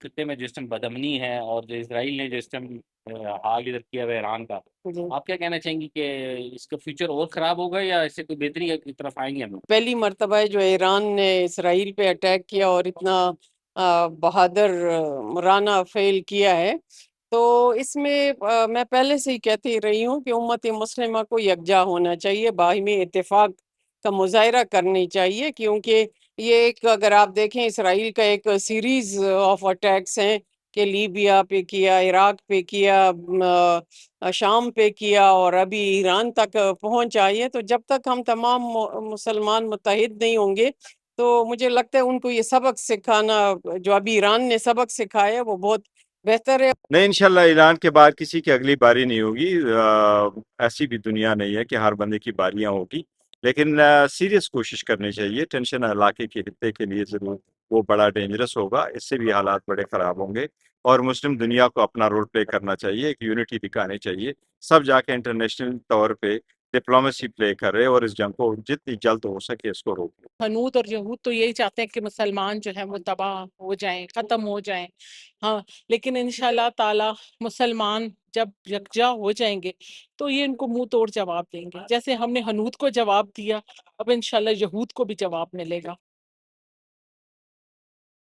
خطے میں جس ٹائم بدامنی ہے اور جو اسرائیل نے جس ٹائم حال ادھر کیا ہوا ہے ایران کا، جی، آپ کیا کہنا چاہیں گی کہ اس کا فیوچر اور خراب ہوگا یا اس سے کوئی بہتری کی طرف آئیں گے ہم لوگ؟ پہلی مرتبہ ہے جو ایران نے اسرائیل پہ اٹیک کیا اور اتنا بہادر رانہ فیل کیا ہے، تو اس میں میں پہلے سے ہی کہتی رہی ہوں کہ امت مسلمہ کو یکجا ہونا چاہیے، باہمی اتفاق کا مظاہرہ کرنی چاہیے، کیونکہ یہ ایک، اگر آپ دیکھیں اسرائیل کا ایک سیریز آف اٹیکس ہیں کہ لیبیا پہ کیا، عراق پہ کیا، شام پہ کیا، اور ابھی ایران تک پہنچ آئی ہے۔ تو جب تک ہم تمام مسلمان متحد نہیں ہوں گے تو مجھے لگتا ہے ان کو یہ سبق سکھانا، جو ابھی ایران نے سبق سکھایا ہے، وہ بہت بہتر ہے۔ نہیں، انشاءاللہ ایران کے بعد کسی کی اگلی باری نہیں ہوگی، ایسی بھی دنیا نہیں ہے کہ ہر بندے کی باریاں ہوگی، لیکن سیریس کوشش کرنی چاہیے۔ ٹینشن علاقے کے خطے کے لیے ضرور وہ بڑا ڈینجرس ہوگا، اس سے بھی حالات بڑے خراب ہوں گے، اور مسلم دنیا کو اپنا رول پلے کرنا چاہیے، ایک یونٹی دکھانی چاہیے، سب جا کے انٹرنیشنل طور پہ ڈپلومیسی پلے کر رہے اور اس جنگ کو جتنی جلد ہو سکے اس کو روک لیں۔ ہنود اور یہود تو یہی چاہتے ہیں کہ مسلمان جو ہیں وہ تباہ ہو جائیں، ختم ہو جائیں، ہاں، لیکن انشاءاللہ تعالی مسلمان جب یکجا ہو جائیں گے تو یہ ان کو منہ توڑ جواب دیں گے، جیسے ہم نے ہنود کو جواب دیا، اب انشاءاللہ یہود کو بھی جواب ملے گا۔